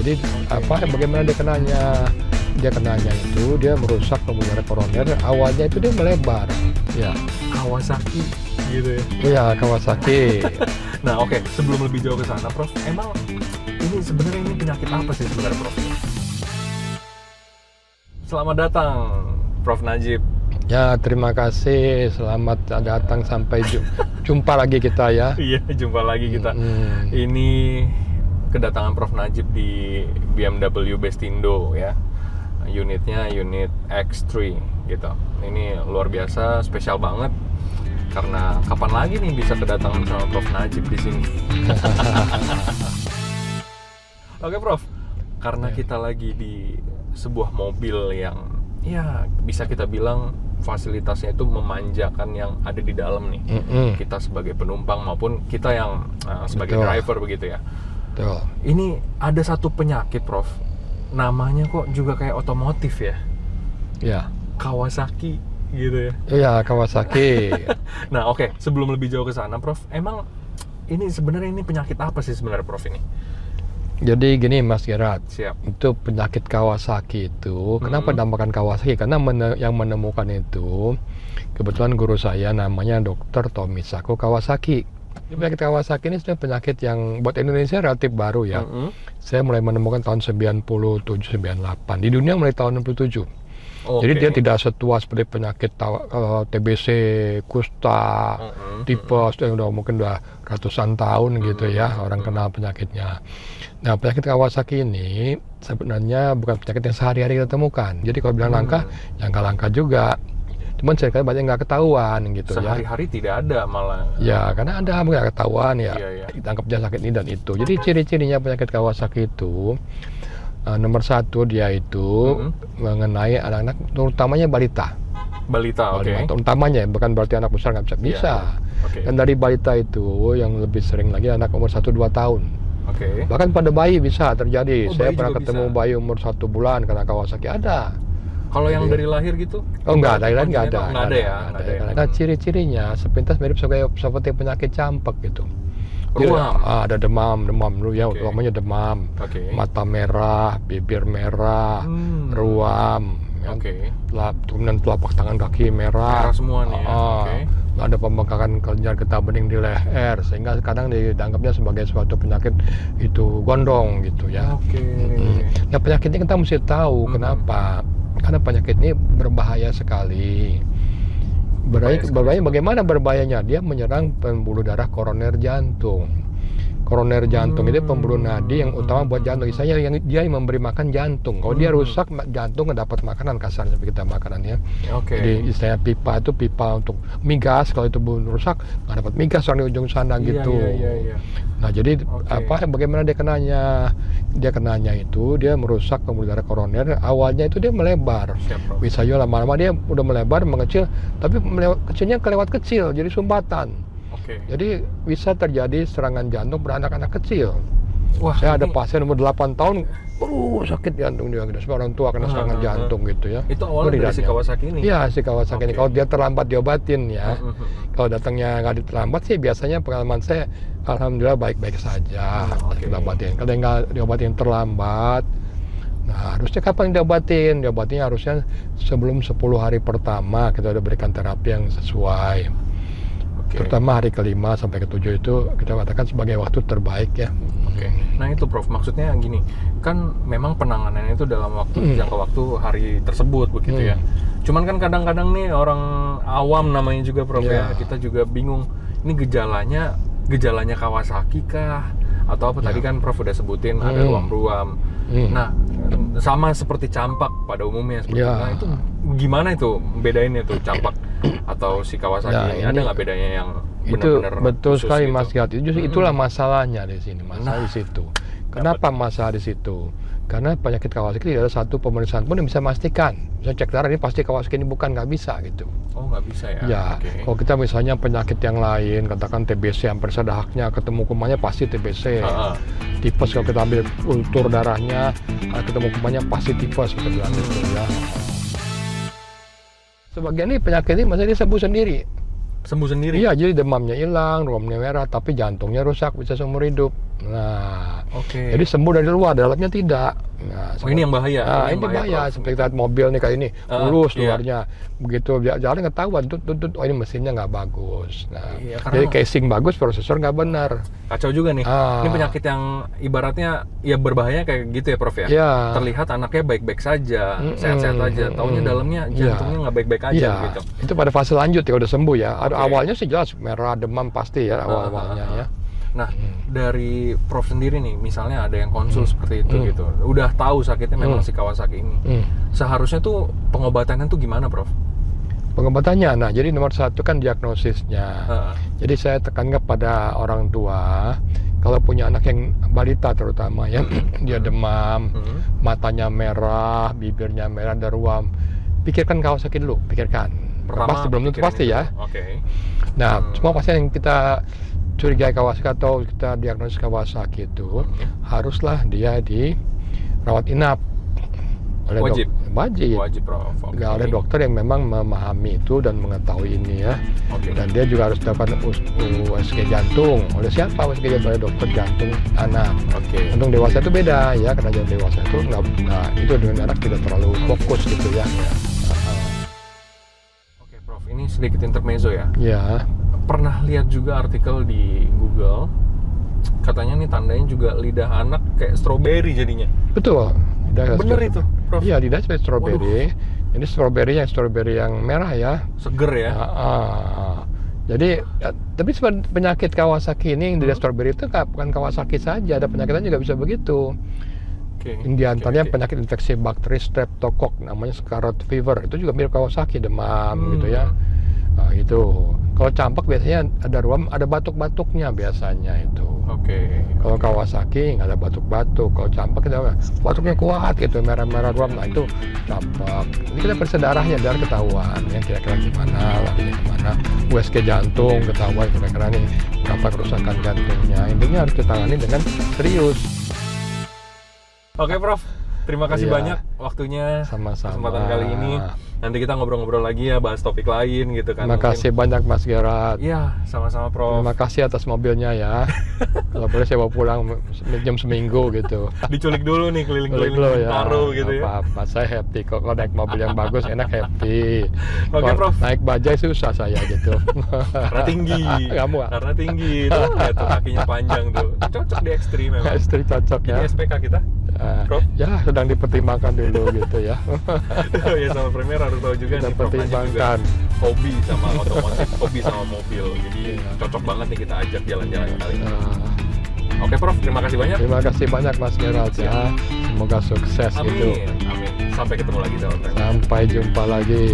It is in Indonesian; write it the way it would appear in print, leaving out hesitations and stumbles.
Jadi bagaimana dia kenanya itu dia merusak pembuluh darah koroner. Awalnya itu dia melebar. Ya. Kawasaki gitu ya. Iya, Kawasaki. Nah, oke, sebelum lebih jauh ke sana, Prof, emang ini sebenarnya penyakit apa sih sebenarnya, Prof? Selamat datang, Prof Najib. Ya, terima kasih. Selamat datang, sampai jumpa lagi kita ya. Iya, jumpa lagi kita. Ini kedatangan Prof Najib di BMW Bestindo ya. Unitnya unit X3 gitu. Ini luar biasa, spesial banget. Karena kapan lagi nih bisa kedatangan sama Prof Najib di sini? Oke, Prof. Karena kita lagi di sebuah mobil yang ya bisa kita bilang fasilitasnya itu memanjakan yang ada di dalam nih. Kita sebagai penumpang maupun kita yang sebagai driver begitu ya. Betul. Ini ada satu penyakit, Prof. Namanya kok juga kayak otomotif ya? Ya. Kawasaki gitu ya. Iya, Kawasaki. Nah, oke, sebelum lebih jauh ke sana, Prof, emang ini sebenarnya penyakit apa sih sebenarnya, Prof ini? Jadi gini Mas Gerard, Siap. itu penyakit Kawasaki itu, kenapa dinamakan Kawasaki? Karena yang menemukan itu, kebetulan guru saya namanya Dr. Tomisaku Kawasaki. Penyakit Kawasaki ini sebenarnya penyakit yang buat Indonesia relatif baru ya. Saya mulai menemukan tahun 97-98, di dunia mulai tahun 67. Jadi dia tidak setua seperti penyakit TBC, kusta, tipes, yang mungkin udah ratusan tahun gitu ya orang kenal penyakitnya. Nah, penyakit Kawasaki ini sebenarnya bukan penyakit yang sehari-hari kita temukan. Jadi kalau bilang langka, ya nggak langka juga. Cuman seringkali banyak nggak ketahuan gitu ya. Sehari-hari tidak ada malah. Ya, karena ada nggak ketahuan ya. Iya. Ditangkapnya sakit ini dan itu. Jadi ciri-cirinya penyakit Kawasaki itu, nomor satu dia itu mengenai anak-anak, terutamanya balita. Balita, oke. Utamanya, bukan berarti anak besar nggak bisa. Dan dari balita itu yang lebih sering lagi anak umur 1-2 tahun. Bahkan pada bayi bisa terjadi. Saya pernah ketemu bayi umur 1 bulan karena Kawasaki ada. Kalau yang dari lahir gitu? Oh enggak, dari lahir nggak ada. Nggak ada ya? Nah, ciri-cirinya sepintas mirip seperti penyakit campak gitu. Ruam. Ada demam ya, utamanya demam, mata merah, bibir merah, ruam, kemudian telapak tangan kaki merah semua nih ya. Ada pembengkakan kelenjar getah bening di leher, sehingga kadang dianggapnya sebagai suatu penyakit itu gondong gitu ya. Nah, penyakit ini kita mesti tahu kenapa, karena penyakit ini berbahaya sekali. Berbahaya bagaimana berbahayanya? Dia menyerang pembuluh darah koroner jantung. Koroner jantung itu pembuluh nadi yang utama buat jantung. Misalnya dia yang memberi makan jantung. Kalau dia rusak, jantung nggak dapat makanan, kasar seperti kita makanan ya. Jadi istilahnya pipa itu pipa untuk migas. Kalau itu rusak, nggak dapat migas orang di ujung sana gitu. Nah, jadi bagaimana dia kenanya itu dia merusak pembuluh darah koroner. Awalnya itu dia melebar. Misalnya lama-lama dia udah melebar, mengecil, tapi kecilnya kelewat kecil, jadi sumbatan. Jadi bisa terjadi serangan jantung pada anak-anak kecil. Saya ada pasien umur 8 tahun, sakit jantung dia, orang tua kena serangan jantung gitu ya. Itu awalnya dari si Kawasaki ini? Iya, si Kawasaki ini. Kalau dia terlambat diobatin ya, kalau datangnya nggak terlambat sih biasanya pengalaman saya, alhamdulillah baik-baik saja. Diobatin. Kalau nggak diobatin terlambat, nah harusnya kapan diobatin? Diobatinnya harusnya sebelum 10 hari pertama kita udah berikan terapi yang sesuai. Terutama hari ke-5 sampai ke-7 itu kita katakan sebagai waktu terbaik ya. Nah itu Prof, maksudnya gini, kan memang penanganannya itu dalam waktu jangka waktu hari tersebut begitu ya. Cuman kan kadang-kadang nih orang awam namanya juga Prof ya, kita juga bingung, ini gejalanya Kawasaki kah? Atau apa tadi kan Prof udah sebutin ada ruam-ruam. Nah, sama seperti campak pada umumnya seperti nah itu gimana itu bedainnya tuh campak atau si Kawasaki ini? Ada nggak bedanya yang benar-benar betul sekali gitu? Mas Giat. Itulah masalahnya di sini, masalah di situ. Kenapa masalah di situ? Karena penyakit Kawasaki tidak ada satu pemeriksaan pun yang bisa memastikan. Bisa cek darah ini pasti Kawasaki ini bukan, nggak bisa gitu. Oh, nggak bisa ya? Ya, kalau kita misalnya penyakit yang lain, katakan TBC, hampir ada haknya ketemu kumannya pasti TBC. Tipes kalau kita ambil kultur darahnya, ketemu kumannya pasti tipes, kita bilang gitu ya. Sebagian ini penyakit ini masih dia sembuh sendiri. Sembuh sendiri? Iya, jadi demamnya hilang, ruamnya merah, tapi jantungnya rusak, bisa seumur hidup. Nah, Oke. jadi sembuh dari luar, dalamnya tidak. Nah, Oh, ini yang bahaya. Nah, ini bahaya. Prof. Seperti kita lihat mobil nih kayak ini, mulus iya. luarnya. Begitu jalan ketahuan, oh ini mesinnya nggak bagus. Nah, Iya, jadi casing bagus, prosesor nggak benar. Kacau juga nih. Ini penyakit yang ibaratnya ya berbahaya kayak gitu ya, Prof ya. Iya. Terlihat anaknya baik-baik saja, sehat-sehat aja. Taunya dalamnya jantungnya nggak baik-baik aja gitu. Itu pada fase lanjut ya udah sembuh ya. Oke. Awalnya sih jelas merah, demam pasti ya awal-awalnya ya. Nah, dari Prof sendiri nih, misalnya ada yang konsul seperti itu gitu, udah tahu sakitnya memang si Kawasaki ini. Seharusnya tuh pengobatannya tuh gimana, Prof? Pengobatannya, nah jadi nomor satu kan diagnosisnya. Jadi saya tekankan pada orang tua, kalau punya anak yang balita terutama ya, dia demam, matanya merah, bibirnya merah, ada ruam, pikirkan Kawasaki dulu, pikirkan. Pertama, Pasti belum tentu pasti ya. Oke. Nah, semua pasien yang kita curigai Kawasaki atau kita diagnosis Kawasaki itu haruslah dia dirawat inap oleh Wajib. Wajib, Prof. Oke. Nggak oleh dokter yang memang memahami itu dan mengetahui ini ya. Oke. Dan dia juga harus dapat USG jantung. Oleh siapa USG jantung? Oleh dokter jantung anak. Oke. Jantung dewasa itu beda ya, karena jantung dewasa itu nggak itu dengan anak tidak terlalu fokus gitu ya. Oke, Prof. Ini sedikit intermezzo ya. Ya. Pernah lihat juga artikel di Google, katanya nih tandanya juga lidah anak kayak stroberi jadinya. Betul. Bener itu, Prof? Iya, lidah seperti stroberi. Ini stroberi yang merah ya. Seger ya? Jadi, tapi penyakit Kawasaki ini yang lidah stroberi itu bukan Kawasaki saja, ada penyakit lain juga bisa begitu. Di antaranya penyakit infeksi bakteri Streptococcus, namanya scarlet fever. Itu juga mirip Kawasaki, demam gitu ya. Nah, itu. Kalau campak biasanya ada ruam, ada batuk-batuknya biasanya itu. Kalau Kawasaki nggak ada batuk-batuk. Kalau campak kita batuknya kuat gitu, merah-merah ruam. Nah itu campak. Ini kita periksa darahnya biar ketahuan yang kira-kira gimana, larinya kemana. USG jantung ketahuan kira-kira nih berapa kerusakan jantungnya. Intinya harus ditangani dengan serius. Oke, Prof. Terima kasih banyak waktunya. Sama-sama. Kesempatan kali ini. Nanti kita ngobrol-ngobrol lagi ya, bahas topik lain gitu kan. Terima kasih banyak Mas Gerard. Iya, sama-sama Prof. Terima kasih atas mobilnya ya. Kalau boleh saya bawa pulang jam seminggu gitu. Diculik dulu nih keliling-keliling Bintaro gitu ya. Apa-apa, saya happy kok kalau naik mobil yang bagus, enak happy. Oke, Prof. Naik bajai susah saya gitu. Karena tinggi. Kamu Karena tinggi. Tuh, lihat tuh kakinya panjang tuh. Cocok di ekstrim memang. Ekstrim cocok ya. Ini SPK kita, Prof. Ya, sedang dipertimbangkan dulu gitu ya. Ya sama Premier harus tahu juga nih, Prof. Dipertimbangkan. Hobi sama otomotif, hobi sama mobil. Jadi cocok banget nih kita ajak jalan-jalan kali ini. Oke, Prof. Terima kasih banyak. Terima kasih banyak Mas Gerald ya. Semoga sukses gitu. Amin. Sampai ketemu lagi, sahabat. Sampai jumpa lagi.